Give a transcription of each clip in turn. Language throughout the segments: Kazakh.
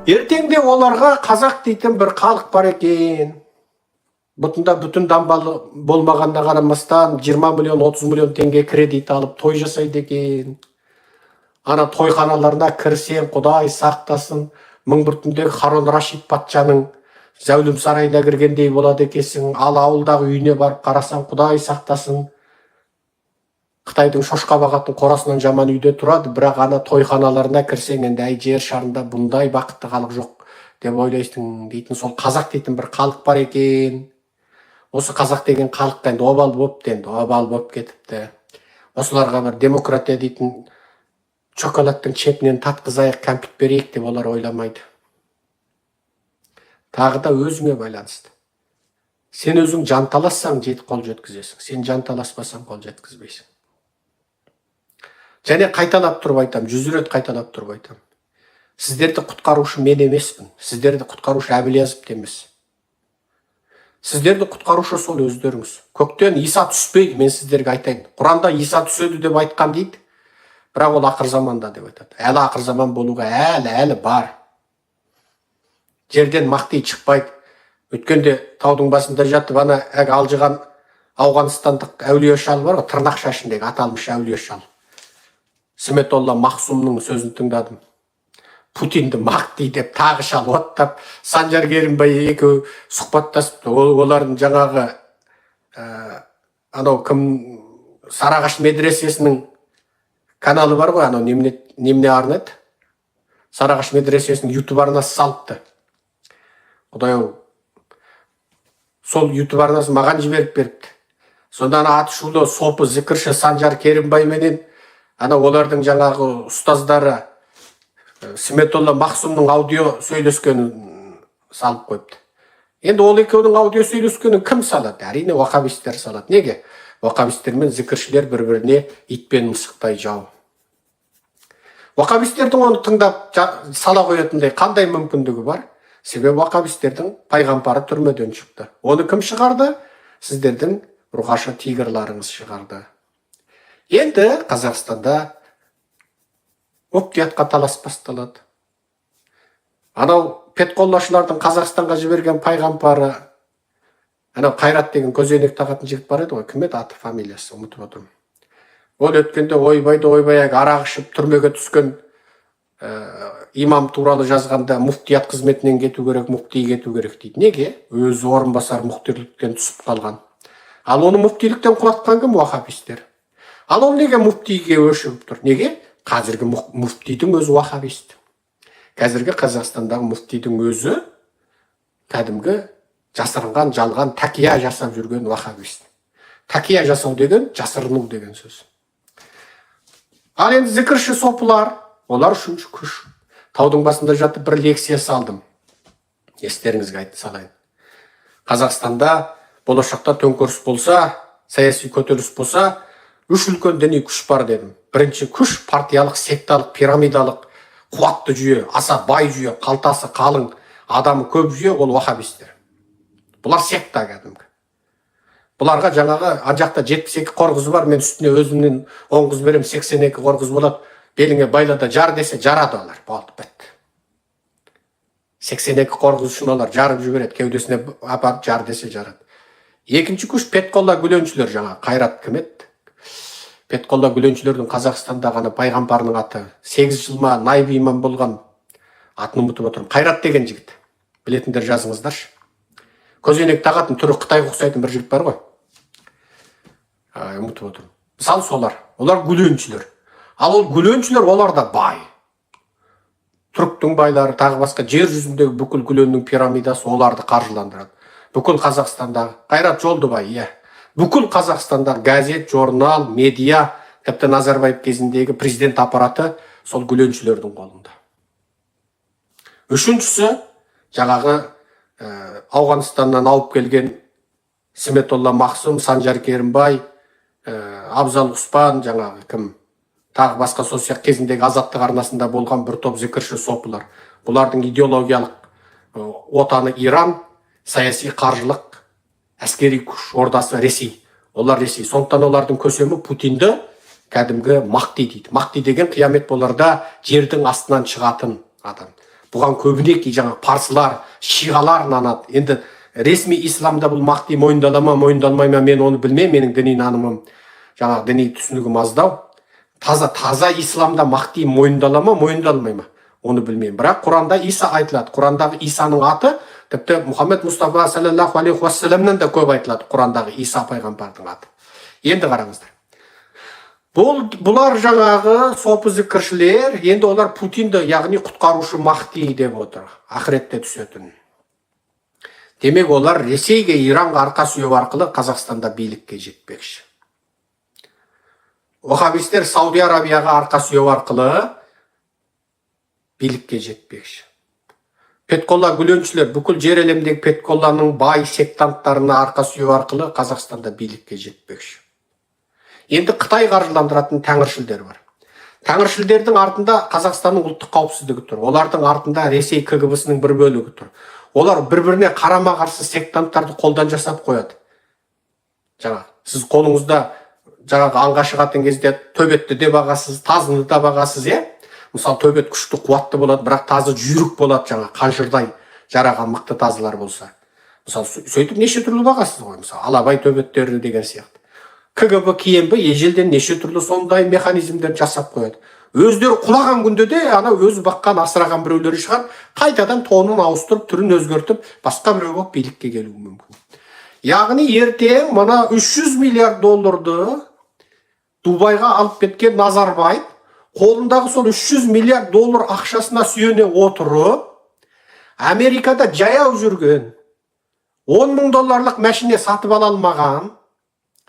Ертеңде оларға қазақ дейтін бір халық бар екен. Бұтында бүтін дамбалы болмағанына қарамастан 20 миллион, 30 миллион теңге кредит алып той жасайды екен. Ана тойханаларына кірсең, Құдай сақтасын, мың бір түндегі Харон Рашид патшаның зәулім сарайына кіргендей болады екенсің. Ал ауылдағы үйіне барып қарасаң, Құдай сақтасын, Қытайдың шошқа бағатын қорасынан жаман үйде тұрады, бірақ ана тойханаларына кірсең, енді әй жер шарында бұндай бақытты халық жоқ деп ойлайсың. Дейтін сол қазақ дейтін бір халық бар екен. Осы қазақ деген халыққа енді обал болып кетіпті. Осыларға бір демократия дейтін шоколадтың шетінен татқызайық, кәмпит берейік деп олар ойламайды. Тағы да өзіңе байланысты. Сен өзің жанталассаң қол жеткізесің, сен жанталаспасаң қол жеткізбейсің. Және қайталап тұрып айтам, 100 рет қайталап тұрып айтам. Сіздерді құтқарушы мен емеспін, сіздерді құтқарушы Әбілязов емес. Сіздерді құтқарушы сол өздеріңіз. Көктен Иса түспейді, мен сіздерге айтайын. Құранда Иса түседі деп айтқан дейді, бірақ ол ақыр заманда деп айтады. Әлі ақыр заман болуға әлі бар. Жерден мақти шықпайды. Өткенде таудың басында жатып, ана алжыған ауғанстандық әулие шал бар ғой, тырнақ шашындегі аталмыш әулие шал. Сметолла Мақсумның сөзін тыңдадым. Путинді мақти деп тағы шал оттап, Санжар Керімбай екеуі сұхбаттасып, олардың жаңағы анау кім Сарағаш медресесінің каналы бар ғой, анау немене арнайды? Сарағаш медресесінің YouTube арнасы салыпты. Құдай-ау, сол YouTube арнасы маған жіберіп беріпті. Сонда аты шулы сопы зікірші Санжар Керімбай менен олардың жаңағы ұстаздары Сметолла Мақсумның аудио сөйлескенін салып қойыпты. Енді ол екеуінің аудио сөйлескенін кім салады? Әрине уахабистер салады. Неге? Уахабистер мен зікіршілер бір-біріне итпен мысықтай жау. Уахабистердің оны тыңдап сала қоятындай қандай мүмкіндігі бар? Себебі уахабистердің пайғамбары түрмеден шықты. Оны кім шығарды? Сіздердің рухашы тигрларыңыз шығарды. Енді Қазақстанда мұфтиятқа талас басталады. Анау петқоллашылардың Қазақстанға жіберген пайғамбары, анау Қайрат деген көзенек тағатын жігіт бар еді ғой, кім еді аты, фамилиясы, ұмытып отырмын. Ол өткенде ойбай арақ ішіп түрмеге түскен имам туралы жазғанда мұфтият қызметінен кету керек, мұфти кету керек дейді. Неге? Өзі орынбасар мұфтиліктен түсіп қалған. Ал оны мұфтиліктен құлатқан кім? Уахабистер. Ал ол неге мұфтиге өшігіп тұр? Неге? Қазіргі мұфтидің өзі уахабист. Қазіргі Қазақстандағы мұфтидің өзі кәдімгі жасырынған, жалған тәкия жасап жүрген уахабист. Тәкия жасау деген жасырыну деген сөз. Ал енді зікірші сопылар, олар үшінші күш. Таудың басында жатып бір лекция салдым. Естеріңізге айтып салайын. Қазақстанда болашақта төңкеріс болса, саяси көтеріліс болса, үш үлкен діни күш бар дедім. Бірінші күш партиялық, секталық, пирамидалық, қуатты жүйе, аса бай жүйе, қалтасы қалың, адамы көп жүйе, ол уахабистер. Бұлар секта кәдімгі. Бұларға жаңағы жақта 72 қорғыз бар, мен үстіне өзімнен 10 қыз берем, 82 қорғыз болады. Беліңе байлада жар десе жарады олар. Болды, бітті. 82 қорғыз үшін олар жарып жібереді, кеудесіне апарып жар десе жарады. Екінші күш петқолла гүленшілер, жаңа Қайрат кім еді? Петқолла гүленшілердің Қазақстанда ғана пайғамбарының аты 8 жылма найб имам болған, атын ұмытып отырмын. Қайрат деген жігіт. Білетіндер жазыңыздаршы. Көзенек тағатын түрі Қытайға ұқсайтын бір жігіт бар ғой. Ұмытып отырмын. Мысалы солар. Олар гүленшілер. Ал ол гүленшілер, олар да бай. Түріктің байлары, тағы басқа жер жүзіндегі бүкіл гүленнің пирамидасы оларды қаржыландырады. Бүкіл Қазақстандағы Қайрат Жолдыбай, иә. Бүкіл Қазақстанда газет, журнал, медиа, тіпті Назарбаев кезіндегі президент аппараты сол гүленшілердің қолында. Үшіншісі, жаңағы Ауғанстаннан алып келген Сметолла Мақсум, Санжар Керімбай, Абзал Құспан, жаңағы кім, тағы басқа сол кезіндегі азаттық арнасында болған бір топ зікірші сопылар. Бұлардың идеологиялық отаны Иран, саяси қаржылық, әскери күш ордасы Ресей. Олар Ресей. Сондықтан олардың көсемі Путинді кәдімгі мақти дейді. Мақти деген қиямет боларда жердің астынан шығатын адам. Бұған көбінек жаңа парсылар, шиғалар нанады. Енді ресми исламда бұл мақти мойындала ма, мойындалмай ма, мен оны білмеймін. Менің діни нанымым, жаңа діни түсінігім аздау. Таза исламда мақти мойындала ма, мойындалмай ма, оны білмеймін. Бірақ Құранда Иса айтылады. Құрандағы Исаның аты тіпті Мұхаммед Мұстафа саллаллаху алейхи уассаламнан да көп айтылады. Құрандағы Иса пайғамбардың аты. Енді қараңыздар. Бұлар жаңағы сопы зікіршілер, енді олар Путинді, яғни құтқарушы мақти деп отыр, ақыретте түсетін. Демек олар Ресейге, Иранға арқа сүйеу арқылы Қазақстанда билікке жетпекші. Вахабистер Сауди Арабияға арқа сүйеу арқылы билікке жетпекші. Петқолла гүленшілер бүкіл жер әлемдегі Петқолланың бай сектанттарына арқа сүйеу арқылы Қазақстанда билікке жетпекші. Енді Қытай қаржыландыратын тәңіршілдер бар. Тәңіршілдердің артында Қазақстанның ұлттық қауіпсіздігі тұр. Олардың артында Ресей КГБ-сінің бір бөлігі тұр. Олар бір-біріне қарама-қарсы сектанттарды қолдан жасап қояды. Сіз қолыңызда аңға шығатын кезде төбетті де бағасыз, тазыны да бағасыз, Мысалы, төбет күшті қуатты болады, бірақ тазы жүйрік болады, қаншырдай жараған мықты тазылар болса. Мысалы, сөйтіп неше түрлі бағасыз ғой, мысалы, алабай төбеттері деген сияқты. КГБ КНБ ежелден неше түрлі сондай механизмдер жасап қояды. Өздері құлаған күнде де өзі баққан, асыраған біреулері шығар, қайтадан тонын ауыстырып, түрін өзгертіп, басқа біреу болып билікке келуі мүмкін. Яғни ертең мына 300 миллиард долларды Дубайға алып кеткен Назарбаев қолындағы сол 300 миллиард доллар ақшасына сүйене отырып, Америкада жаяу жүрген, 10 мың долларлық мәшине сатып ала алмаған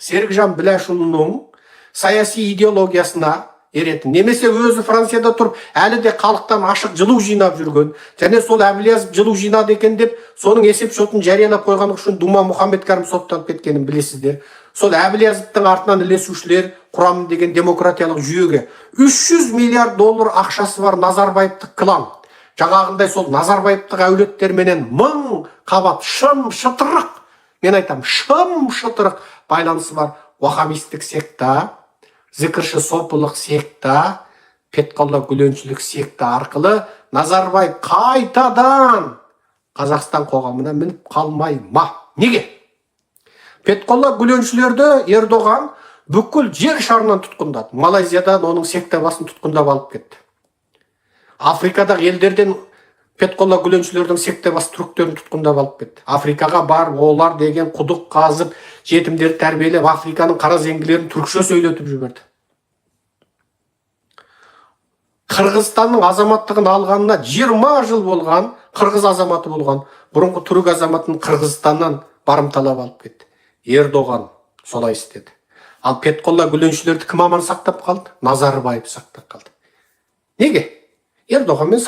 Серікжан Біләшұлының саяси идеологиясына еретін. Немесе өзі Францияда тұрып, әлі де халықтан ашық жылу жинап жүрген, және сол Әбілязов жылу жинады екен деп, соның есеп шотын жариялап қойғаны үшін Дума Мұхаммедкәрім сотталып кеткенін білесіздер. Сол Әбілязовтың артынан ілесушілер құрамы деген демократиялық жүйеге 300 миллиард доллар ақшасы бар Назарбаевтық клан. Жаңағындай сол Назарбаевтық әулеттерменен 1000 қабат шым шытырық, мен айтам, шым шытырық байланысы бар вахабистік секта, зікірші сопылық секта, Петқолла гүленшілік секта арқылы Назарбаев қайтадан Қазақстан қоғамына мініп қалмай ма? Неге? Петқолла гүленшілерді Ердоған бүкіл жер шарынан тұтқындады. Малайзиядан оның секта басын тұтқындап алып кетті. Африкадағы елдерден Петқолла гүленшілердің секта басы түріктерін тұтқындап алып кетті. Африкаға бар, олар деген құдық қазып, жетімдерді тәрбиелеп, Африканың қара зеңгілерін түрікше сөйлетіп жіберді. Қырғызстанның азаматтығын алғанына 20 жыл болған, қырғыз азаматы болған, бұрынғы түрік азаматын Қырғызстаннан барымталап алып кетті. Ердоған солай істеді. Ал Петқолла гүленшілерді кім аман сақтап қалды? Назарбаев сақтап қалды. Неге? Ердоғанмен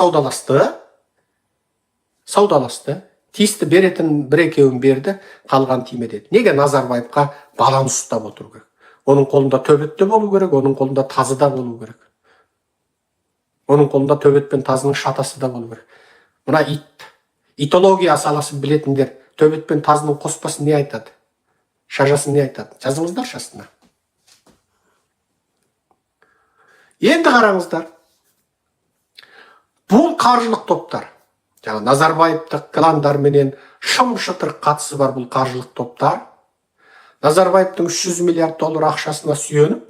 саудаласты, тиісті беретін бір-екеуін берді, қалған тимеді. Неге Назарбаевқа баланс ұстап отыру керек? Оның қолында төбет те болу керек, оның қолында тазы да болу керек. Оның қолында төбет пен тазының шатасы да болу керек. Мына итология саласын білетіндер төбет пен тазының қоспасын не айтады? Шажасын не айтады? Жазыңыздар шасына. Енді қараңыздар. Бұл қаржылық топтар, Назарбаевтық кландар менен шым-шытыр қатысы бар бұл қаржылық топтар, Назарбаевтың 300 миллиард доллар ақшасына сүйеніп,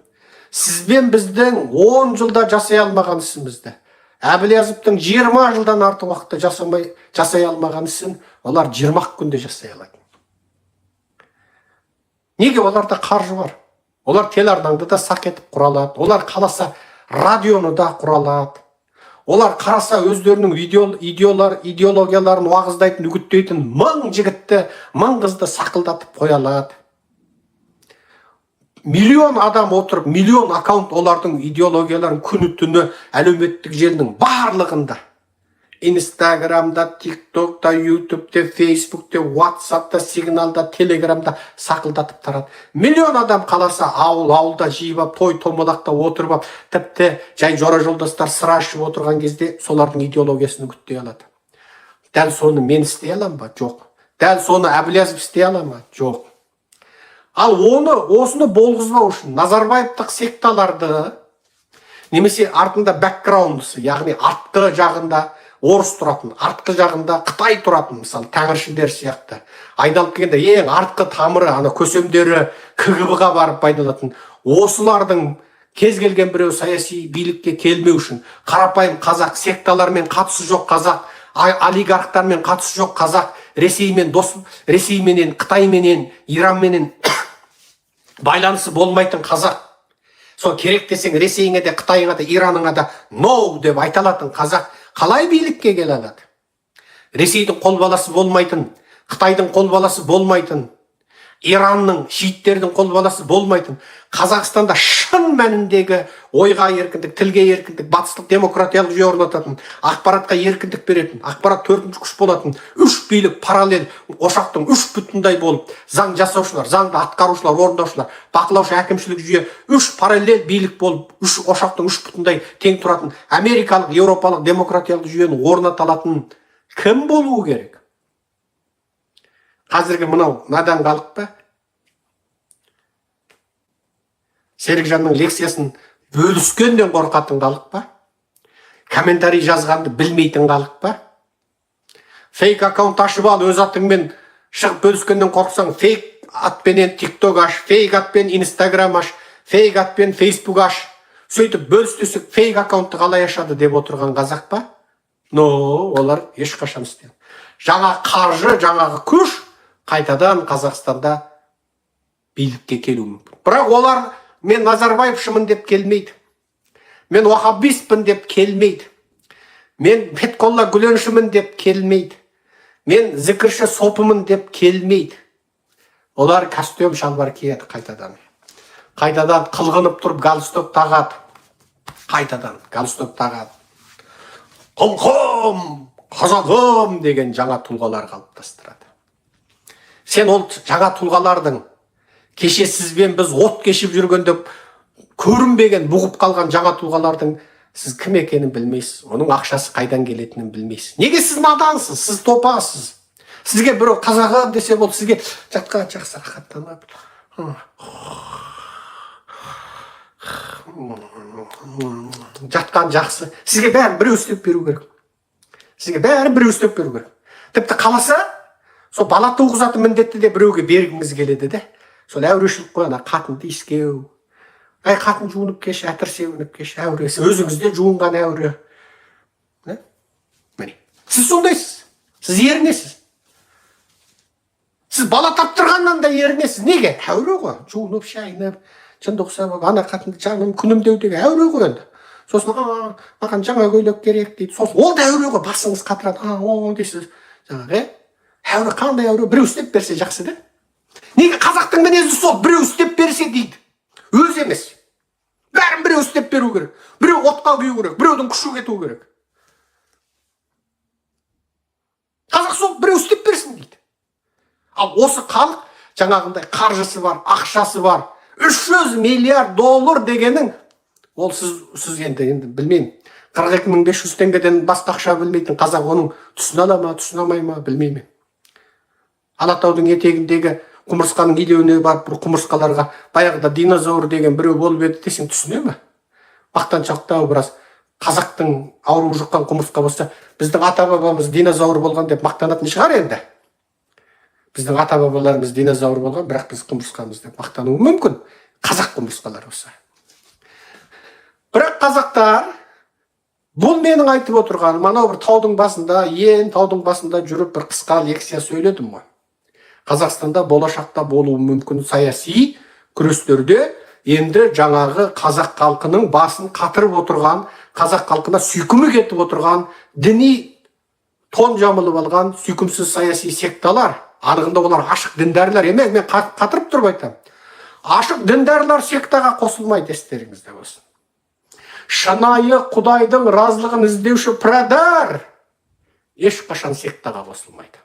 сізбен біздің 10 жылда жасай алмаған ісімізді, Әбілязовтың 20 жылдан артық уақытта жасай алмаған ісін, олар 20 күнде жасай алады. Неге? Оларда қаржы бар. Олар телеарнаңды да сақ етіп құралады. Олар қаласа радионы да құралады. Олар қараса өздерінің идеологияларын уағыздайтын, үгіттейтін 1000 жігітті, 1000 қызды сақылдатып қоя алады. Миллион адам отырып, миллион аккаунт олардың идеологияларын күні-түні әлеуметтік желінің барлығында. Инстаграмда, ТикТокта, Ютубте, Фейсбукте, Ватсапта, Сигналда, Телеграмда сақылдатып тарады. Миллион адам қаласа ауылда жиып, той-томалақта отырып, тіпті жай жора жолдастар сыра ішіп отырған кезде солардың идеологиясын үгіттей алады. Дәл соны мен істей алам ба? Жоқ. Дәл соны Әбілязов істей ала ма? Жоқ. Ал осыны болғызбау үшін Назарбаевтық секталарды немесе артында бэкграундысы, яғни артқы жағында орыс тұратын, артқы жағында Қытай тұратын, мысалы тәңіршілдер сияқты. Айналып келгенде ең артқы тамыры, ана көсемдері КГБ-ға барып пайдаланатын. Осылардың кез келген біреу саяси билікке келмеу үшін қарапайым қазақ, секталармен қатысы жоқ қазақ, олигархтармен қатысы жоқ қазақ, Ресейменен, Қытайменен, Иранменен байланысы болмайтын қазақ. Сол керек десең Ресейіңе де, Қытайыңа да, Ираныңа да «no» деп айта алатын қазақ қалай билікке келе алады? Ресейдің қолбаласы болмайтын, Қытайдың қолбаласы болмайтын, Иранның, шииттердің қолбаласы болмайтын, Қазақстанда шын мәніндегі ойға еркіндік, тілге еркіндік, батыстық демократиялық жүйе орнататын, ақпаратқа еркіндік беретін, ақпарат төртінші күш болатын, үш билік параллель ошақтың үш бүтіндей болып, заң жасаушылар, заңды атқарушылар, орындаушылар, бақылаушы әкімшілік жүйе үш параллель билік болып, үш ошақтың үш бүтіндей тең тұратын америкалық, еуропалық демократиялық жүйені орната алатын кім болуы керек? Қазіргі мынау надан халық па? Серікжанның лекциясын бөліскенден қорқатын халық па? Комментарий жазғанды білмейтін халық па? Фейк аккаунт ашып ал, өз атыңмен шығып бөліскенден қорқсаң, фейк атпенен TikTok аш, фейк атпен Instagram аш, фейк атпен Facebook аш. Сөйтіп бөлістесек фейк аккаунтты қалай ашады деп отырған қазақ па? Олар ешқашан істемейді. Жаңа қаржы, жаңағы күш қайтадан Қазақстанда билікке келуі мүмкін. Бірақ олар мен Назарбаевшымын деп келмейді. Мен Уахабистпін деп келмейді. Мен Фетхолла Гүленшімін деп келмейді. Мен зікірші сопымын деп келмейді. Олар костюм шалбар киеді қайтадан. Қайтадан қылғынып тұрып галстук тағады. Қайтадан галстук тағады. Құлқым, қазағым деген жаңа тұлғалар қалыптастырады. Сен ол жаңа тұлғалардың кеше сізбен біз от кешіп жүргенде көрінбеген, бұғып қалған жаңа тұлғалардың сіз кім екенін білмейсіз, оның ақшасы қайдан келетінін білмейсіз. Неге сіз надансыз, сіз топасыз? Сізге біреу қазағым десе болды, сізге жатқа жақсы рахаттанып, жатқан жақсы. Сізге бәрін біреу істеп беру керек. Сізге бәрін біреу істеп беру керек. Тіпті қаласа, сол бала туғызатын міндетті де біреуге бергіңіз келеді де. Сол әурешілік қой, ана қатынды иіскеу. Қатын жуынып кеш, әтір сеуініп кеш, әуресі. Өзіңізде жуынған әуре. Міне. Сіз сондайсыз. Сіз ерінесіз. Сіз бала таптырғаннан да ерінесіз. Неге? Әуре ғой. Жуынып, шайынып, шындық ұқсап, ана қатынды жаным күнімдеу деген әуре ғой енді. Сосын, маған жаңа көйлек керек дейді. Сосын, ол да әуре ғой. Басыңыз қатырады. Дейсіз. Жаңағы, әуре қандай әуре? Біреу істеп берсе жақсы да. Неге қазақтың мінезі сол? Біреу істеп берсе дейді. Өз емес. Бәрін біреу істеп беру керек. Біреу отқа күйу керек. Біреудің күші кету керек. Қазақ сол біреу істеп берсін дейді. Ал осы халық жаңағындай қаржысы бар, ақшасы бар. 300 миллиард доллар дегенің, ол сіз енді білмеймін. 42.500 теңгеден басқа ақша білмейтін қазақ оның түсіне ала ма, түсіне алмай ма білмеймін. Алатаудың етегіндегі құмырсқаның илеуіне барып, бір құмырсқаларға баяғыда динозавр деген біреу болып еді десең түсіне ме? Мақтаншақтау біраз қазақтың ауруы жұққан құмырсқа болса, біздің ата-бабамыз динозавр болған деп мақтанатын шығар енді. Біздің ата-бабаларымыз динозавр болған, бірақ біз құмырсқамыз деп мақтануы мүмкін. Қазақ құмырсқалар болса. Бірақ қазақтар, бұл менің айтып отырғаным, анау бір таудың басында жүріп бір қысқа лекция сөйледім ғой. Қазақстанда болашақта болуы мүмкін саяси күрестерде енді жаңағы қазақ халқының басын қатырып отырған, қазақ халқына сүйкімі кетіп отырған, діни тон жамылып алған сүйкімсіз саяси секталар, анығында олар ашық діндарлар емес, мен қатырып тұрып айтамын. Ашық діндарлар сектаға қосылмайды, естеріңізде болсын. Шынайы Құдайдың разылығын іздеуші пірадар ешқашан сектаға қосылмайды.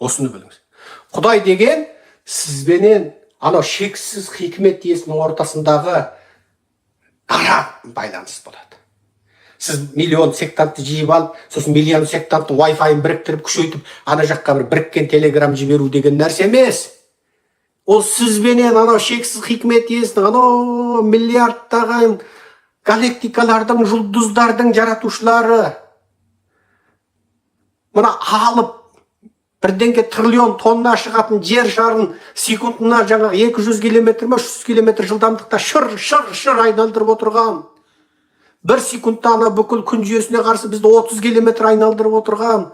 Осыны біліңіз. Құдай деген сізбенен анау шексіз хикмет иесінің ортасындағы дара байланыс болады. Сіз миллион сектантты жиып алып, сосын миллион сектанттың Wi-Fi-ын біріктіріп, күшейтіп, ана жаққа бір біріккен телеграм жіберу деген нәрсе емес. Ол сізбенен анау шексіз хикмет иесінің анау миллиардтаған галактикалардың, жұлдыздардың жаратушылары. Мына алып бірденге триллион тонна шығатын жер шарын секундына жаңа 200 километр ме 300 километр жылдамдықта шыр айналдырып отырған. Бір секундта ана бүкіл күн жүйесіне қарсы бізді 30 километр айналдырып отырған.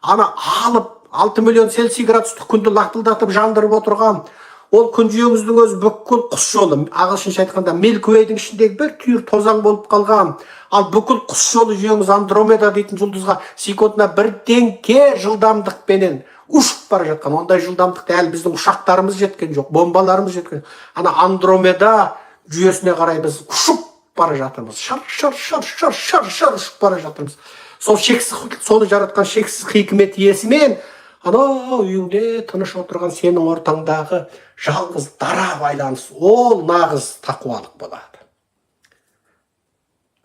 Ана алып 6 миллион Цельсий градустық күнді лақтылдатып жандырып отырған. Ол күн жүйеміздің өзі бүкіл құс жолы, ағылшынша айтқанда Milky Way'дің ішіндегі бір түйір тозаң болып қалған. Ал бүкіл құс жолы жүйеміз Андромеда дейтін жұлдызға секундына бірдеңке жылдамдықпенен ұшып бара жатқан. Ондай жылдамдықты әлі біздің ұшақтарымыз жеткен жоқ, бомбаларымыз жеткен. Ана Андромеда жүйесіне қарай біз ұшып бара жатырмыз. Шар ұшып бара жатырмыз. Сол соны жаратқан шексіз хикмет иесімен анау үйіңде тыныш отырған сенің ортаңдағы жалғыз дара байланыс, ол нағыз тақуалық болады.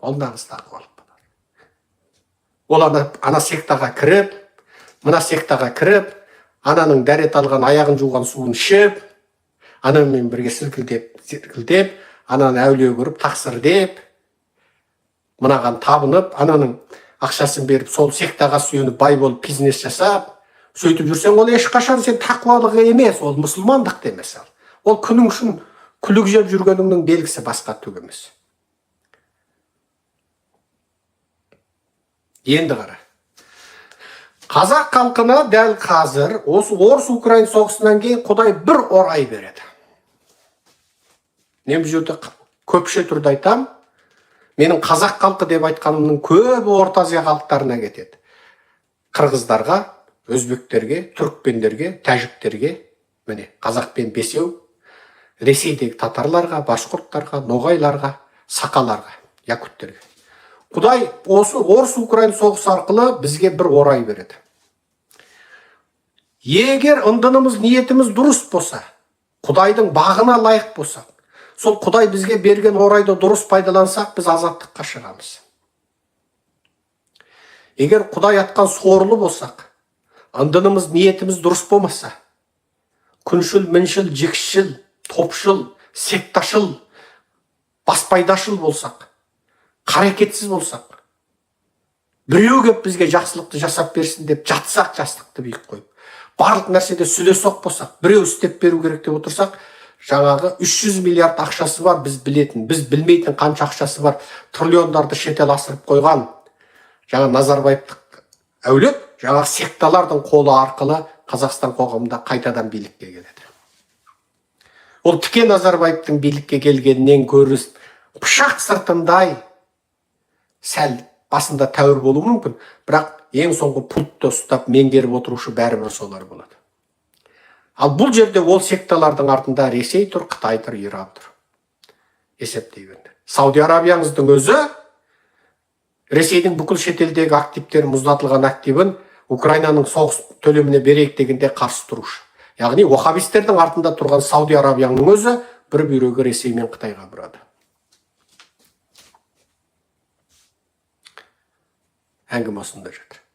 Ол нағыз тақуалық болады. Ол ана сектаға кіріп, мына сектаға кіріп, ананың дәрет алған аяғын жуған суын ішіп, анамен бірге сіркілдеп, ананы әулие көріп, тақсыр деп, мынаған табынып, ананың ақшасын беріп, сол сектаға сүйеніп бай болып бизнес жасап, сөйтіп жүрсең, ол ешқашан сен тақуалық емес, ол мұсылмандық емес. Ол күнің үшін күлік жеп жүргеніңнің белгісі, басқа түк емес. Енді қара. Қазақ халқына дәл қазір осы Орыс-Украин соғысынан кейін Құдай бір орай береді. Мен бұл жерде көпше түрде айтам, менің қазақ халқы деп айтқанымның көбі Орта Азия халықтарына кетеді. Қырғыздарға, өзбектерге, түрікпендерге, тәжіктерге, міне қазақпен бесеу, Ресейдегі татарларға, башқұрттарға, ноғайларға, сақаларға, якуттерге. Құдай осы Орыс-Украин соғысы арқылы бізге бір орай береді. Егер ындынымыз, ниетіміз дұрыс болса, Құдайдың бағына лайық болсақ, сол Құдай бізге берген орайды дұрыс пайдалансақ, біз азаттыққа шығамыз. Егер Құдай атқан сорлы болсақ, ындынымыз, ниетіміз дұрыс болмаса, күншіл, міншіл, жікшіл, топшыл, секташыл, баспайдашыл болсақ, қарекетсіз болсақ, біреу кеп бізге жақсылықты жасап берсін деп жатсақ, жастықты биік қойып, барлық нәрседе сүлесоқ болсақ, біреу істеп беру керек деп отырсақ, жаңағы 300 миллиард ақшасы бар, біз білетін, біз білмейтін қанша ақшасы бар, триллиондарды шетел асырып қойған жаңа Назарбаевтық әулет, жаңағы секталардың қолы арқылы Қазақстан қоғамында қайтадан билікке келеді. Ол тіке Назарбаевтың билікке келгеннен көріс пышақ сыртындай сәл басында тәуір болуы мүмкін, бірақ ең соңғы пультты ұстап меңгеріп отырушы бәрібір солар болады. Ал бұл жерде ол секталардың артында Ресей тұр, Қытай тұр, Иран тұр. Есептей беріңдер. Сауди Арабияңыздың өзі Ресейдің бүкіл шетелдегі активтерін, мұздатылған активін Украинаның соғыс төлеміне берейік дегенде қарсы тұрушы. Яғни уахабистердің артында тұрған Сауди Арабияңның өзі бір бүйрегі Ресей мен Қытайға бұрады. Әңгіме осында жатыр.